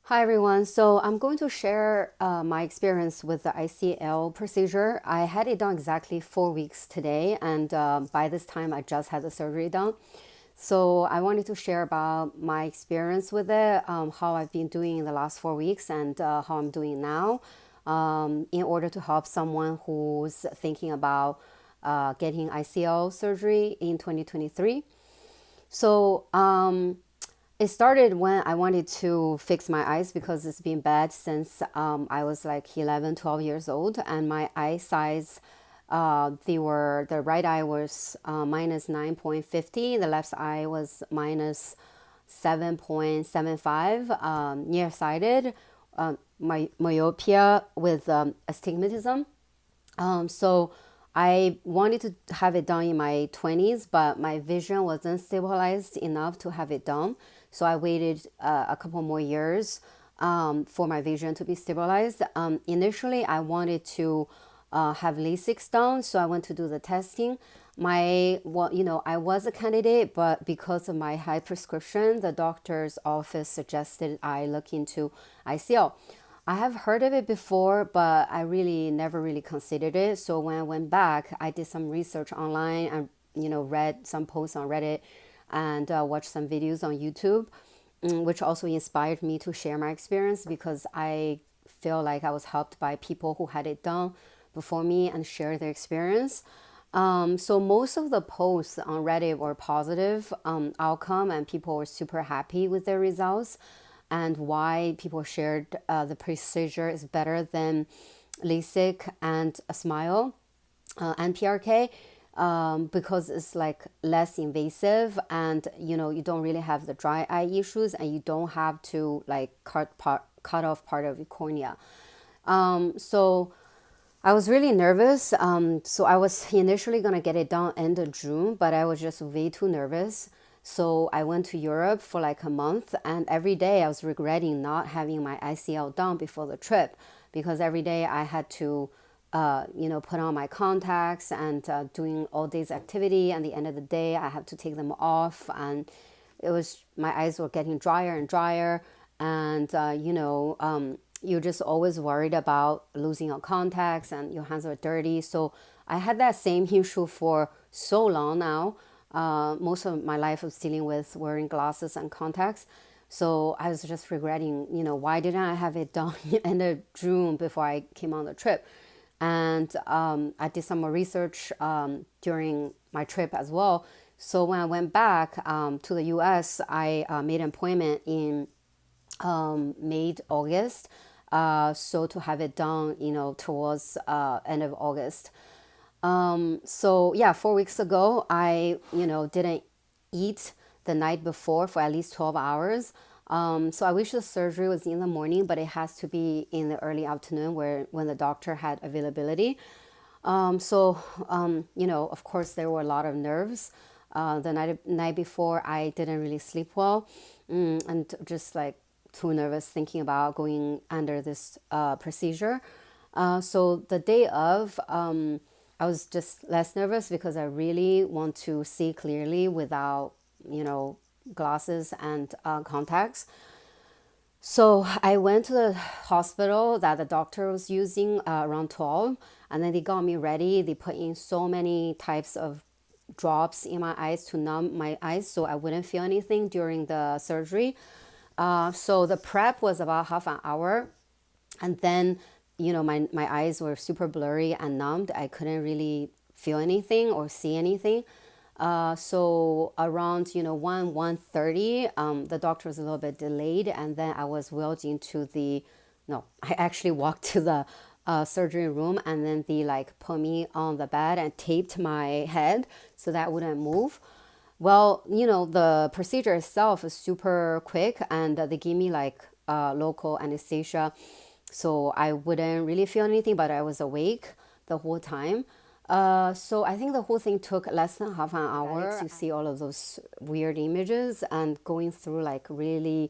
Hi everyone. So I'm going to share my experience with the ICL procedure. I had it done exactly 4 weeks today, and by this time I just had the surgery done. So I wanted to share about my experience with it, how I've been doing in the last 4 weeks, and how I'm doing now, in order to help someone who's thinking about getting ICL surgery in 2023. So it started when I wanted to fix my eyes because it's been bad since I was like 11, 12 years old, and my eye size, the right eye was minus 9.50, the left eye was minus 7.75, nearsighted, myopia with astigmatism. So I wanted to have it done in my 20s, but my vision wasn't stabilized enough to have it done. So I waited a couple more years for my vision to be stabilized. Initially, I wanted to have LASIK done, so I went to do the testing. I was a candidate, but because of my high prescription, the doctor's office suggested I look into ICL. I have heard of it before, but I really never really considered it. So when I went back, I did some research online and read some posts on Reddit and watched some videos on YouTube, which also inspired me to share my experience because I feel like I was helped by people who had it done before me and share their experience. So most of the posts on Reddit were positive outcome, and people were super happy with their results, and why people shared the procedure is better than LASIK and a smile and PRK, because it's like less invasive, and you don't really have the dry eye issues, and you don't have to like cut off part of your cornea. So I was really nervous. So I was initially gonna get it done end of June, but I was just way too nervous. So I went to Europe for like a month, and every day I was regretting not having my ICL done before the trip, because every day I had to, put on my contacts and doing all day's activity. And the end of the day, I had to take them off, and it was my eyes were getting drier and drier, and you're just always worried about losing your contacts and your hands are dirty. So I had that same issue for so long now. Most of my life was dealing with wearing glasses and contacts. So I was just regretting, why didn't I have it done end of June before I came on the trip? And I did some more research during my trip as well. So when I went back to the US, I made an appointment in made August. So to have it done, towards end of August. So yeah, 4 weeks ago, I, didn't eat the night before for at least 12 hours. So I wish the surgery was in the morning, but it has to be in the early afternoon when the doctor had availability. Of course, there were a lot of nerves. The night before, I didn't really sleep well, and just like too nervous thinking about going under this procedure. So the day of, I was just less nervous because I really want to see clearly without, glasses and contacts. So I went to the hospital that the doctor was using around 12, and then they got me ready. They put in so many types of drops in my eyes to numb my eyes so I wouldn't feel anything during the surgery. So the prep was about half an hour, and then my eyes were super blurry and numbed. I couldn't really feel anything or see anything. So around 1:30, the doctor was a little bit delayed, and then I was wheeled into the no, I actually walked to the surgery room, and then they like put me on the bed and taped my head so that I wouldn't move. Well, the procedure itself is super quick, and they gave me like local anesthesia, so I wouldn't really feel anything, but I was awake the whole time. So I think the whole thing took less than half an hour. You see all of those weird images and going through like really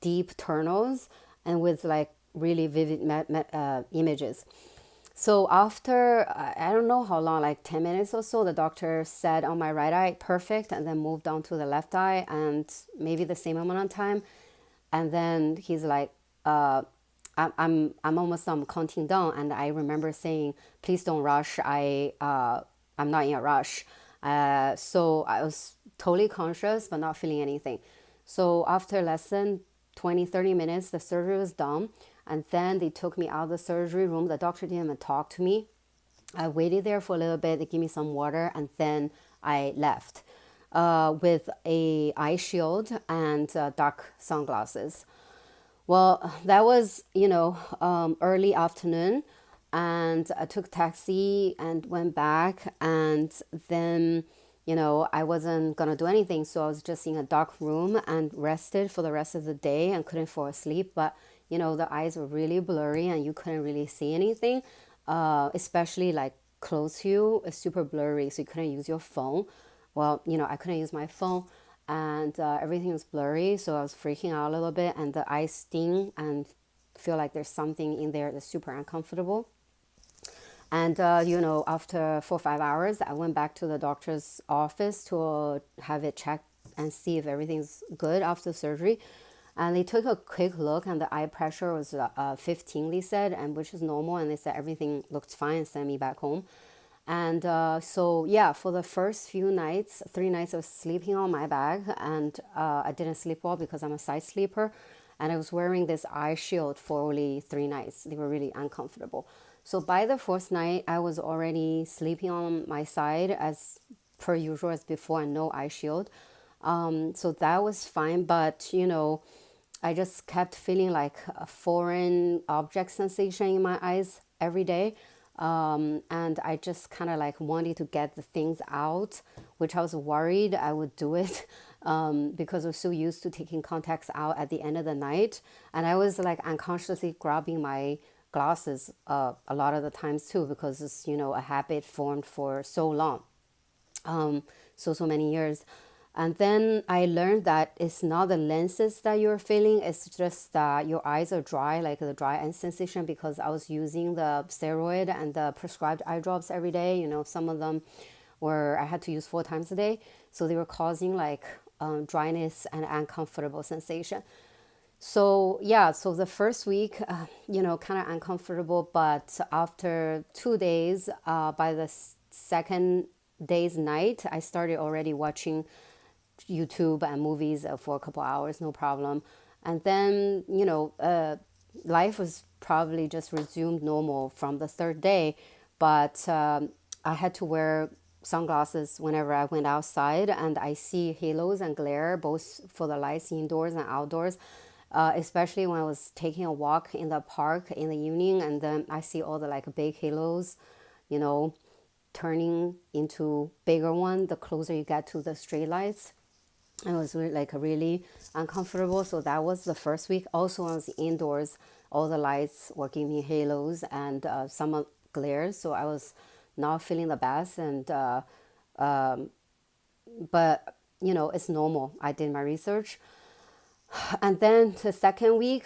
deep tunnels and with like really vivid images. So after, I don't know how long, like 10 minutes or so, the doctor said on my right eye, perfect, and then moved on to the left eye, and maybe the same amount of time. And then he's like, I'm almost counting down, and I remember saying, "Please don't rush. I'm not in a rush." So I was totally conscious but not feeling anything. So after less than 20, 30 minutes, the surgery was done, and then they took me out of the surgery room. The doctor didn't even talk to me. I waited there for a little bit. They gave me some water, and then I left with a eye shield and dark sunglasses. Well, that was, early afternoon, and I took taxi and went back, and then, I wasn't gonna do anything, so I was just in a dark room and rested for the rest of the day and couldn't fall asleep. But, the eyes were really blurry and you couldn't really see anything, especially like close to you, it's super blurry, so you couldn't use your phone. Well, I couldn't use my phone, and everything was blurry, so I was freaking out a little bit, and the eyes sting and feel like there's something in there that's super uncomfortable. And after 4 or 5 hours, I went back to the doctor's office to have it checked and see if everything's good after surgery. And they took a quick look, and the eye pressure was 15, they said, and which is normal. And they said everything looked fine and sent me back home. And so, yeah, for the first few nights, 3 nights, I was sleeping on my bag, and I didn't sleep well because I'm a side sleeper. And I was wearing this eye shield for only 3 nights. They were really uncomfortable. So by the fourth night, I was already sleeping on my side as per usual as before, and no eye shield. So that was fine, but I just kept feeling like a foreign object sensation in my eyes every day. And I just kind of like wanted to get the things out, which I was worried I would do it because I was so used to taking contacts out at the end of the night. And I was like unconsciously grabbing my glasses a lot of the times too, because it's, a habit formed for so long, so many years. And then I learned that it's not the lenses that you're feeling, it's just that your eyes are dry, like the dry eye sensation, because I was using the steroid and the prescribed eye drops every day. Some of them were, I had to use 4 times a day. So they were causing like dryness and uncomfortable sensation. So yeah, so the first week, kind of uncomfortable, but after 2 days, by the second day's night, I started already watching YouTube and movies for a couple hours, no problem. And then, life was probably just resumed normal from the third day, but I had to wear sunglasses whenever I went outside, and I see halos and glare both for the lights indoors and outdoors. Especially when I was taking a walk in the park in the evening, and then I see all the like big halos, you know, turning into bigger one the closer you get to the street lights. It was really, like really uncomfortable. So that was the first week. Also, I was indoors, all the lights were giving me halos and some glares, so I was not feeling the best. And but it's normal. I did my research, and then the second week,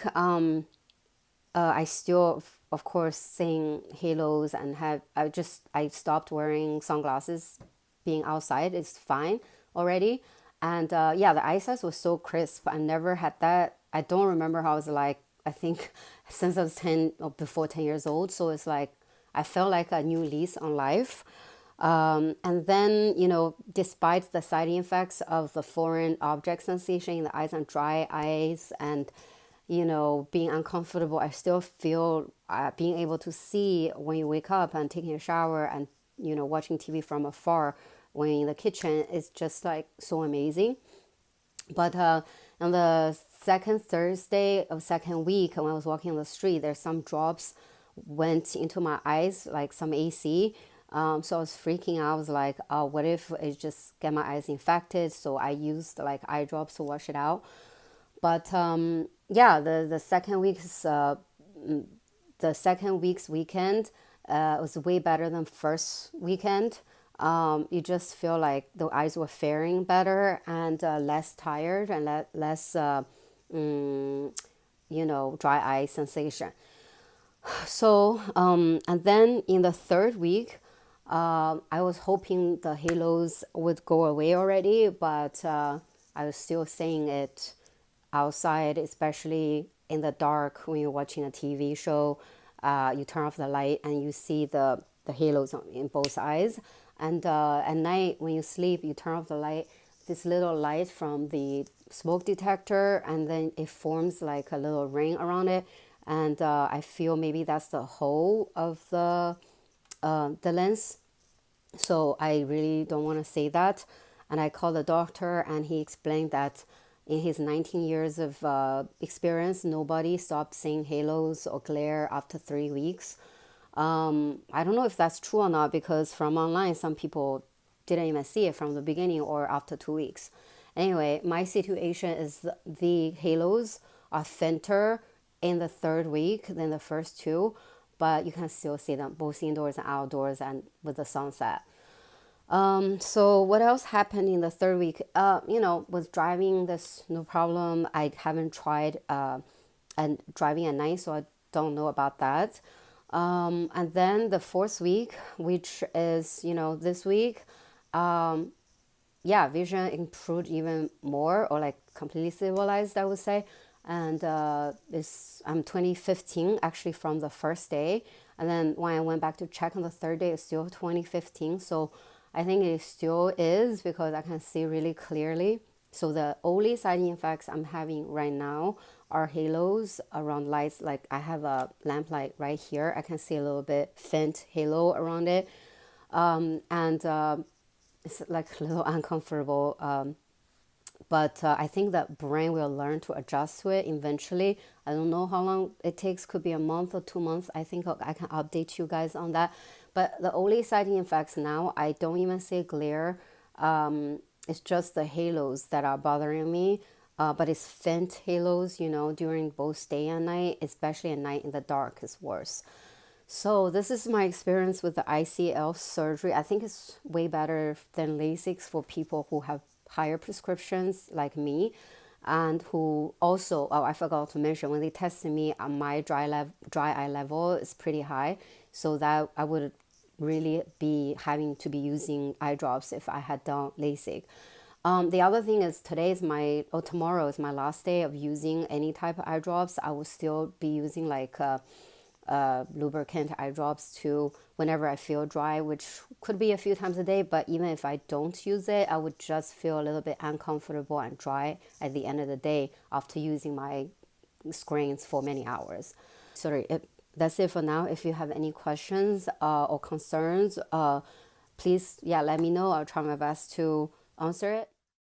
I still, of course, seeing halos and have I stopped wearing sunglasses. Being outside is fine already, and yeah, the eyesight was so crisp. I never had that. I don't remember how I was like. I think since I was 10 or before 10 years old, so it's like I felt like a new lease on life. And then, despite the side effects of the foreign object sensation in the eyes and dry eyes and, being uncomfortable, I still feel being able to see when you wake up and taking a shower and, watching TV from afar when you're in the kitchen is just like so amazing. But on the second Thursday of second week, when I was walking on the street, there's some drops went into my eyes, like some AC. So I was freaking out. I was like, oh, what if it just get my eyes infected? So I used like eye drops to wash it out. But yeah, the second week's weekend was way better than first weekend. You just feel like the eyes were faring better and less tired and less, dry eye sensation. So, and then in the third week, I was hoping the halos would go away already, but I was still seeing it outside, especially in the dark when you're watching a TV show, you turn off the light and you see the halos in both eyes. And at night when you sleep, you turn off the light, this little light from the smoke detector, and then it forms like a little ring around it. And I feel maybe that's the hole of the lens. So I really don't want to say that. And I called the doctor, and he explained that in his 19 years of experience, nobody stopped seeing halos or glare after 3 weeks. I don't know if that's true or not, because from online, some people didn't even see it from the beginning or after 2 weeks. Anyway, my situation is the halos are fainter in the third week than the first two, but you can still see them both indoors and outdoors and with the sunset. So what else happened in the third week? Was driving this no problem. I haven't tried and driving at night, so I don't know about that. And then the fourth week, which is this week, yeah, vision improved even more, or like completely stabilized, I would say. And I'm 2015 actually from the first day. And then when I went back to check on the third day, it's still 2015. So I think it still is, because I can see really clearly. So the only side effects I'm having right now are halos around lights. Like I have a lamp light right here. I can see a little bit faint halo around it. And it's like a little uncomfortable. But I think that brain will learn to adjust to it eventually. I don't know how long it takes. Could be a month or 2 months. I think I can update you guys on that. But the only side effects now, I don't even say glare. It's just the halos that are bothering me. But it's faint halos, during both day and night, especially at night in the dark is worse. So this is my experience with the ICL surgery. I think it's way better than LASIK for people who have higher prescriptions like me, and who also, oh, I forgot to mention, when they tested me, my dry eye level is pretty high, so that I would really be having to be using eye drops if I had done LASIK. The other thing is tomorrow is my last day of using any type of eye drops. I will still be using like lubricant eye drops too whenever I feel dry, which could be a few times a day. But even if I don't use it, I would just feel a little bit uncomfortable and dry at the end of the day after using my screens for many hours. Sorry, that's it for now. If you have any questions or concerns, please, yeah, let me know. I'll try my best to answer it.